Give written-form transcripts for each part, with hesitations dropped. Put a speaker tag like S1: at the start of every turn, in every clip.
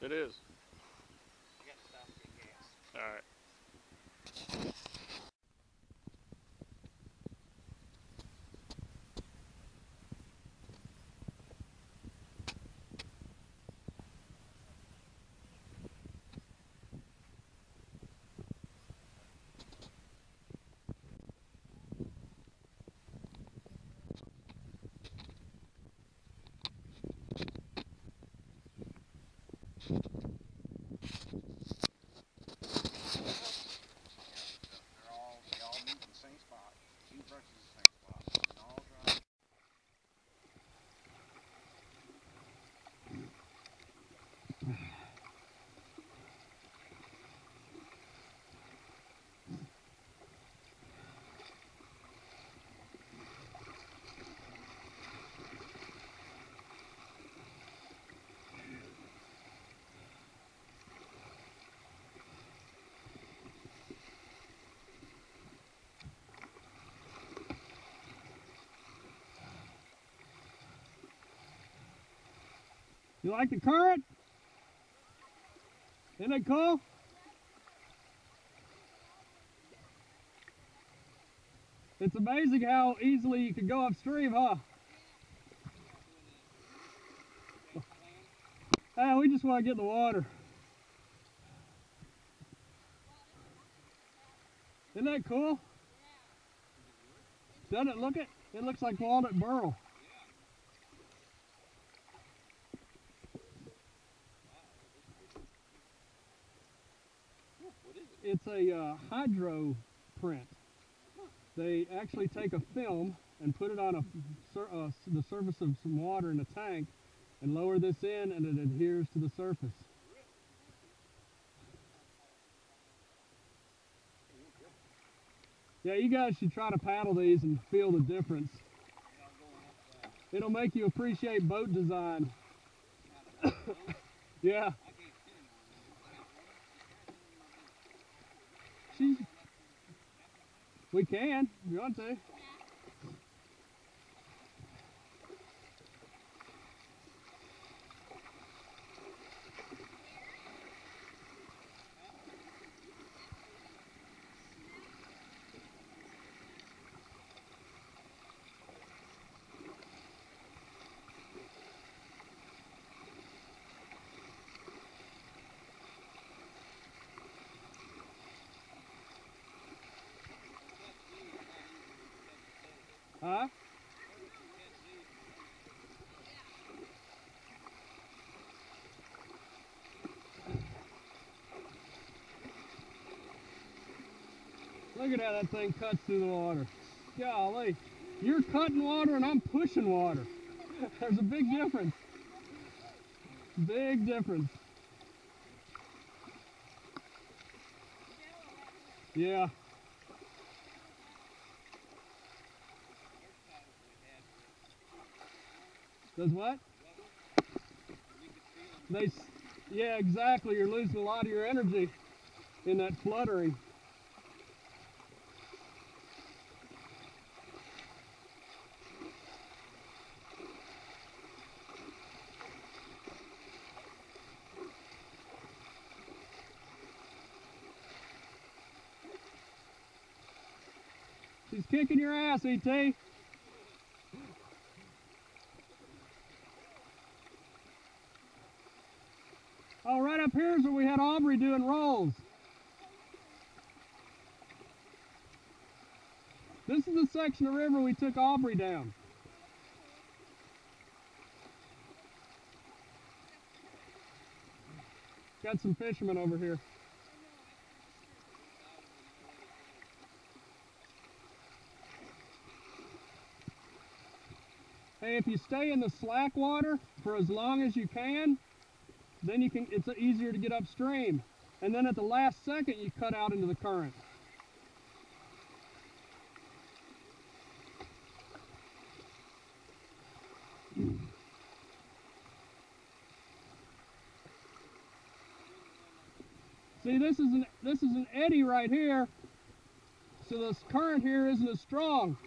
S1: It is.
S2: You got to stop and get gas.
S1: All right.
S2: They all meet in the same spot. Two brushes in the same spot. And all dry.
S3: You like the current? Isn't it cool? It's amazing how easily you can go upstream, huh? Hey, we just want to get in the water. Isn't that cool? Doesn't it look it? It looks like Walnut Burrow. It's a hydro print. They actually take a film and put it on the surface of some water in a tank and lower this in, and it adheres to the surface. Yeah, you guys should try to paddle these and feel the difference. It'll make you appreciate boat design. Yeah. We can, if you want to. Huh? Look at how that thing cuts through the water. Golly. You're cutting water and I'm pushing water. There's a big difference. Big difference. Yeah. Does what? Yeah, exactly. You're losing a lot of your energy in that fluttering. She's kicking your ass, E.T. Oh, right up here is where we had Aubrey doing rolls. This is the section of river we took Aubrey down. Got some fishermen over here. Hey, if you stay in the slack water for as long as you can, then it's easier to get upstream. And then at the last second, you cut out into the current. See, this is an eddy right here, so this current here isn't as strong.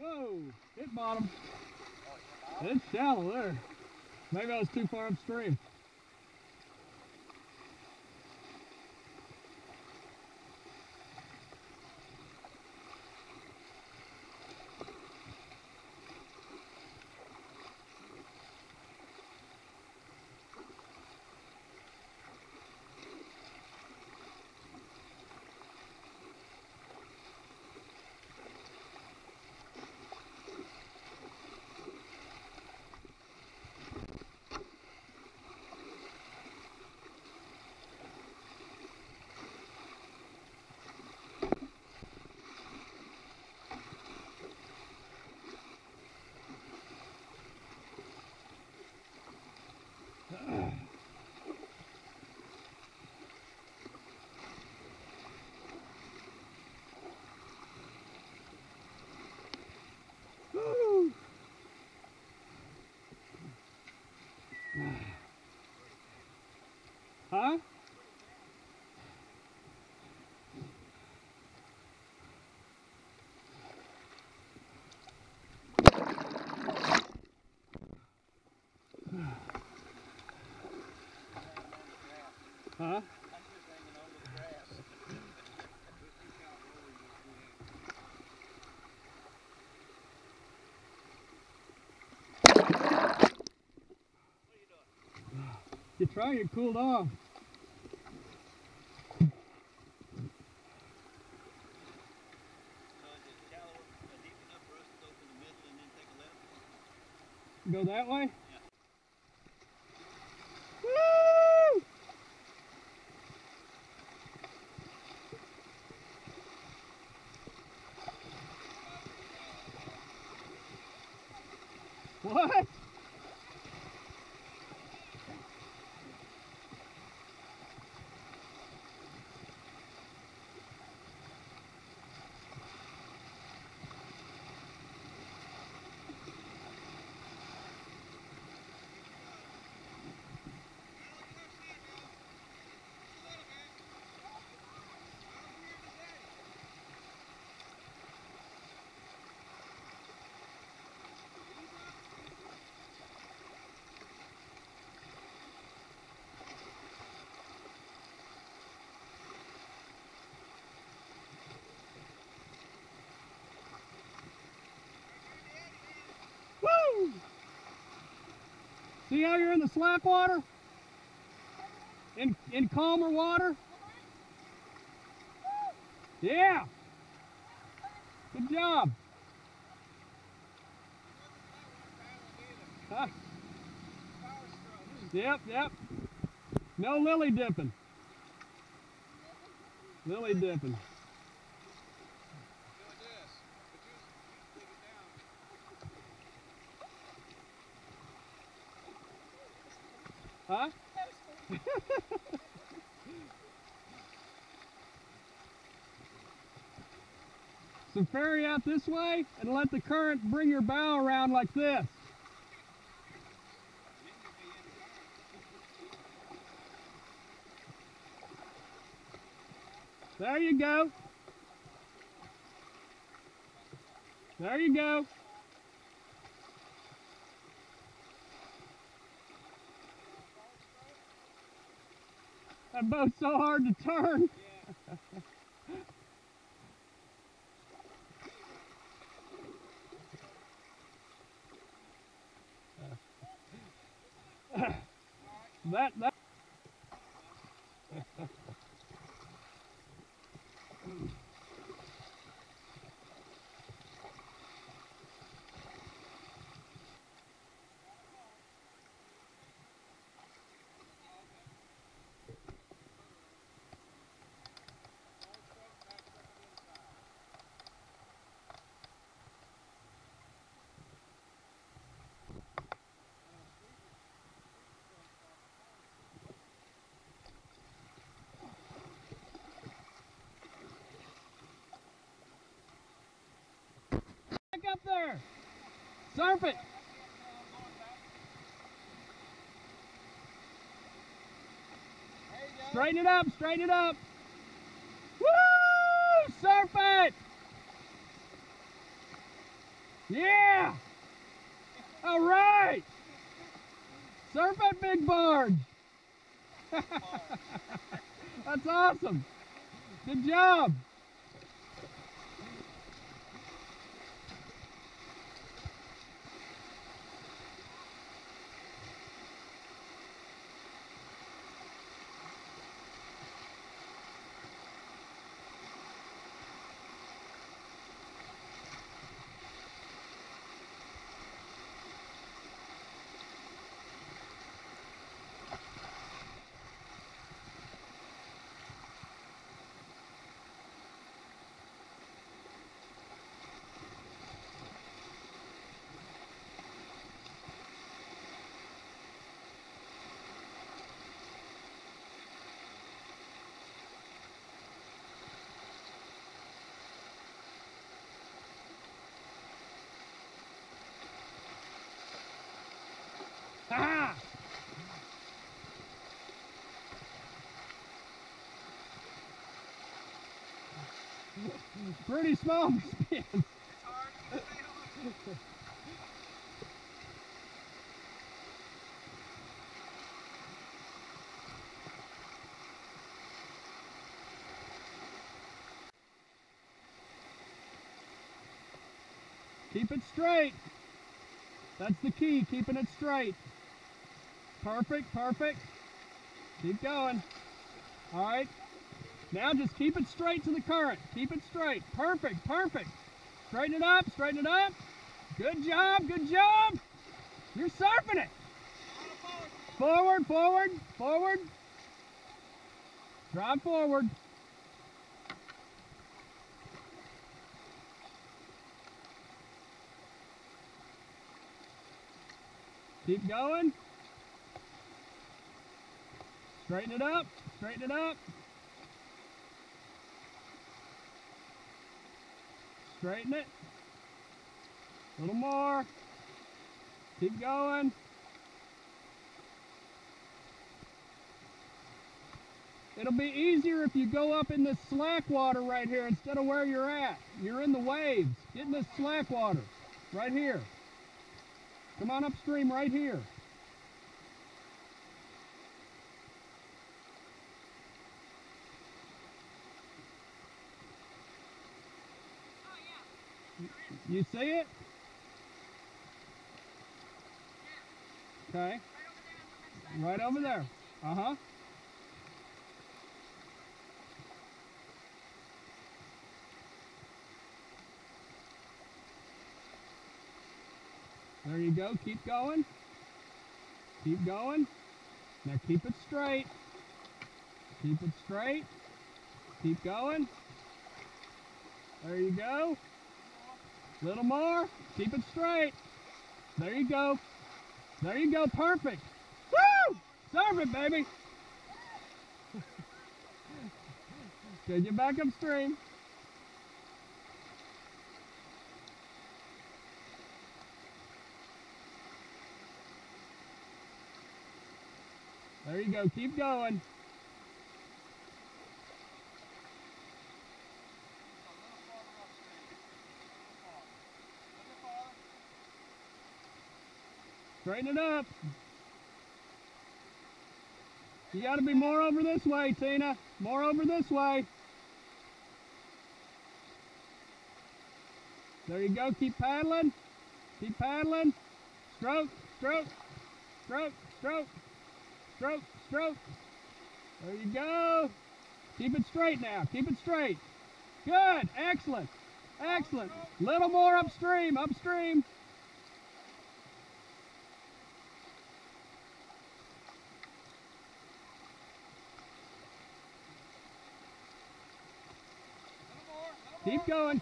S3: Whoa, hit bottom.
S2: Oh,
S3: It's shallow there. Maybe I was too far upstream. Woo! Huh? Huh? You try, get cooled off. Go that way? Woo! What? Woo! See how you're in the slack water? In calmer water? Yeah. Good job. Huh? Yep, yep. No lily dipping. Lily dipping. Huh? So ferry out this way and let the current bring your bow around like this. There you go. There you go. That boat's so hard to turn. that back up there. Surf it. Straighten it up, straighten it up. Woo! Surf it! Yeah! All right! Surf that big barge! That's awesome! Good job! Ha! Pretty small spin.
S2: It's hard to stay on.
S3: Keep it straight. That's the key, keeping it straight. Perfect, perfect. Keep going. All right. Now just keep it straight to the current. Keep it straight. Perfect, perfect. Straighten it up, straighten it up. Good job, good job. You're surfing it. Forward, forward, forward. Drive forward. Keep going. Straighten it up, straighten it up. Straighten it. A little more. Keep going. It'll be easier if you go up in this slack water right here instead of where you're at. You're in the waves. Get in this slack water right here. Come on upstream right here. You see it? Okay. Right over there. Uh-huh. There you go. Keep going. Keep going. Now keep it straight. Keep it straight. Keep going. There you go. Little more. Keep it straight. There you go. There you go. Perfect. Woo! Serve it, baby. Okay, get back upstream. There you go. Keep going. Straighten it up. You got to be more over this way, Tina. More over this way. There you go. Keep paddling. Keep paddling. Stroke, stroke, stroke, stroke, stroke, stroke. There you go. Keep it straight now. Keep it straight. Good. Excellent. Excellent. Little more upstream. Upstream.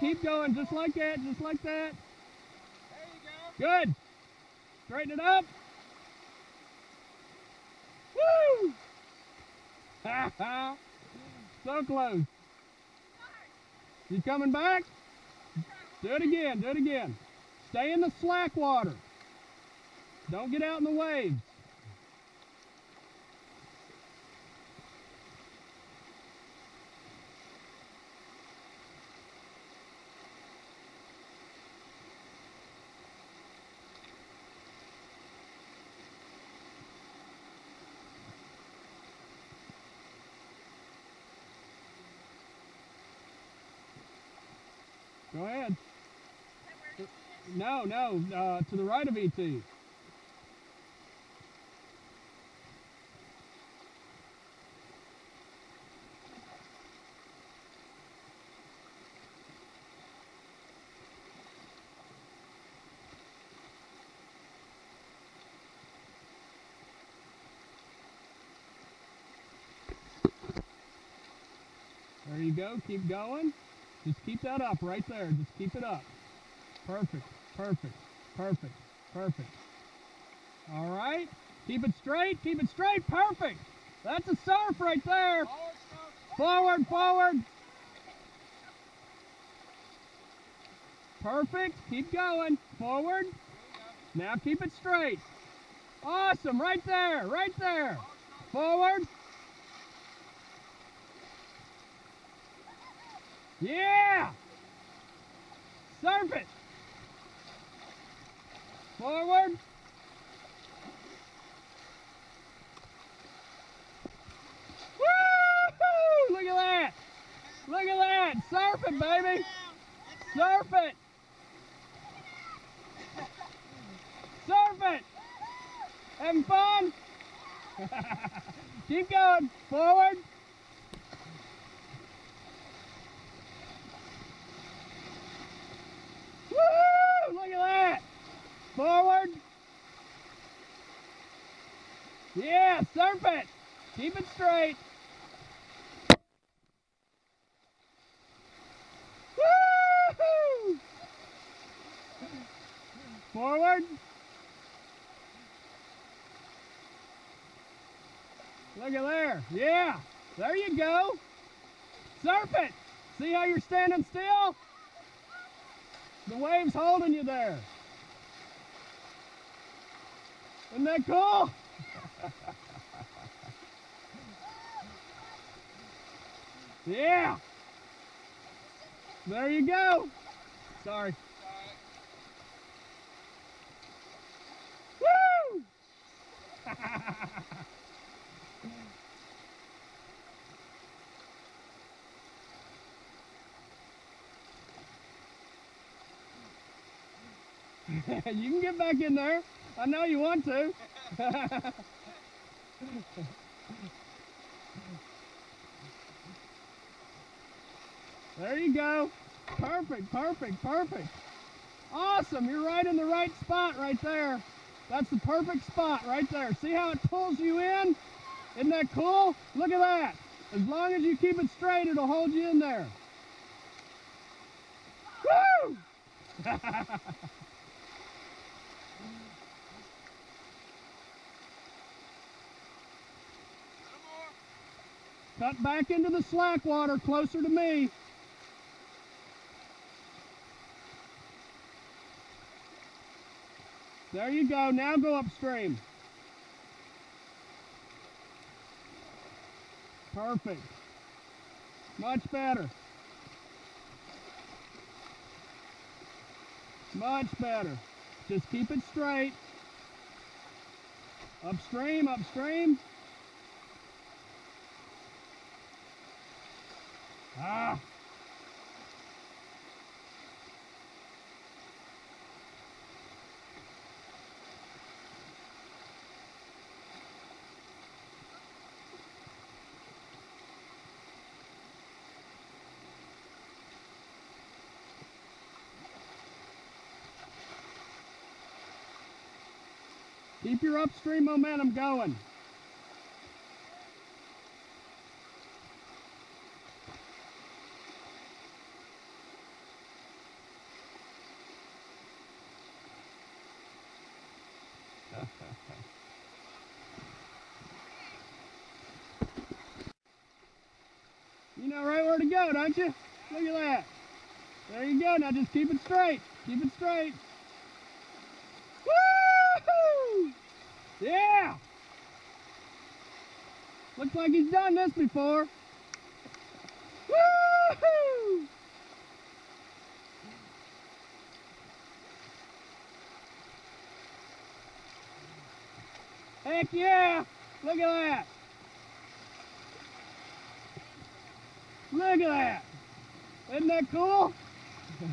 S3: Keep going, just like that, just like that.
S2: There you go.
S3: Good. Straighten it up. Woo! Ha ha. So close. You coming back? Do it again, do it again. Stay in the slack water. Don't get out in the waves. Go ahead. No, to the right of E.T. There you go. Keep going. Just keep that up right there. Just keep it up. Perfect. Perfect. Perfect. Perfect. All right. Keep it straight. Keep it straight. Perfect. That's a surf right there. Forward, forward. Perfect. Keep going. Forward. Now keep it straight. Awesome. Right there. Right there. Forward. Yeah! Surf it! Forward! Woo! Look at that! Look at that! Surf it, baby! Surf it! Surf it! Having fun? Keep going! Forward! Woo! Look at that! Forward! Yeah, surf it! Keep it straight! Woo! Forward! Look at there! Yeah! There you go! Surf it! See how you're standing still? The wave's holding you there. Isn't that cool? Yeah. There you go. Sorry. Woo! You can get back in there. I know you want to. There you go. Perfect, perfect, perfect. Awesome. You're right in the right spot right there. That's the perfect spot right there. See how it pulls you in? Isn't that cool? Look at that. As long as you keep it straight, it'll hold you in there. Woo! Cut back into the slack water closer to me. There you go. Now go upstream. Perfect. Much better. Much better. Just keep it straight. Upstream, upstream. Ah. Keep your upstream momentum going. You know right where to go, don't you? Look at that. There you go. Now just keep it straight. Keep it straight. Woo! Yeah! Looks like he's done this before. Woo! Heck yeah! Look at that! Look at that! Isn't that cool? Woo!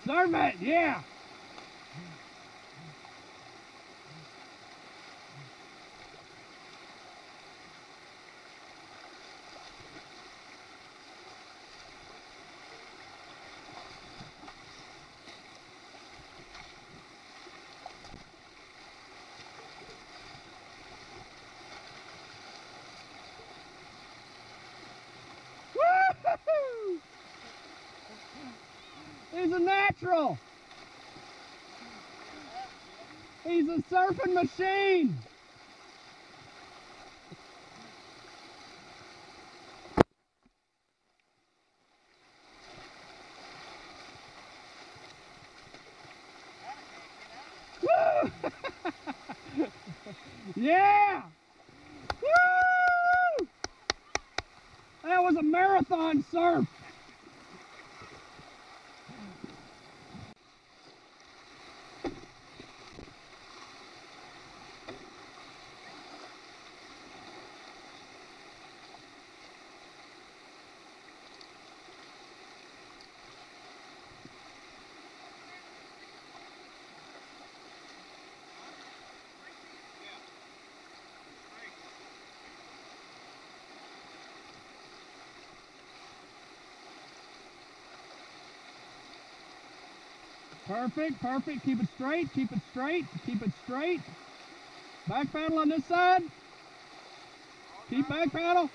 S3: Surf it, yeah! Woo! He's a natural! He's a surfing machine! Woo! Yeah! Woo! That was a marathon surf! Perfect, perfect. Keep it straight, keep it straight, keep it straight. Back paddle on this side. Keep back paddle.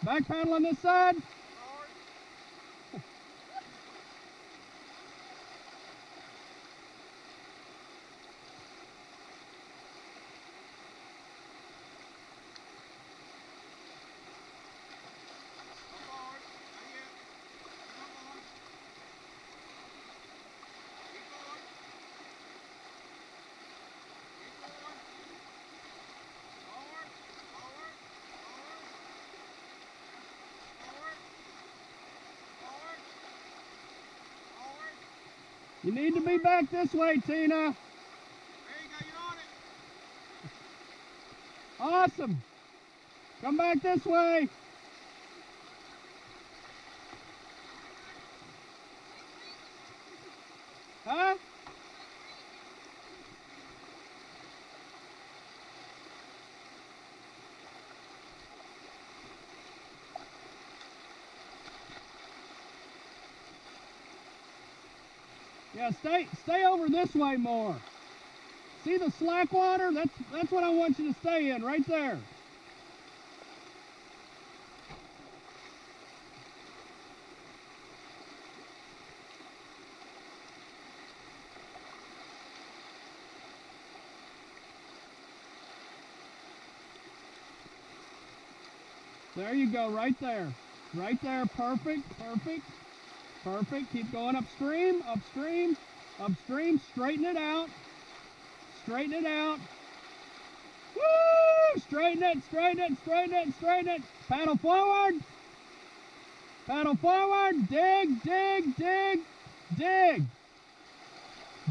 S3: Back paddle on this side. You need to be back this way, Tina.
S2: There you go, you're on it.
S3: Awesome. Come back this way. Huh? Yeah, stay over this way more. See the slack water? That's what I want you to stay in, right there. There you go, right there. Right there, perfect, perfect, perfect. Keep going upstream, upstream, upstream. Straighten it out. Straighten it out. Woo! Straighten it, straighten it, straighten it, straighten it. Paddle forward. Paddle forward. Dig, dig, dig, dig.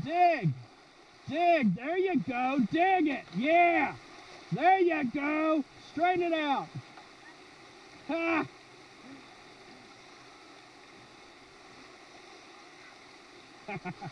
S3: Dig. Dig. There you go. Dig it. Yeah. There you go. Straighten it out. Ha! Ha ha ha.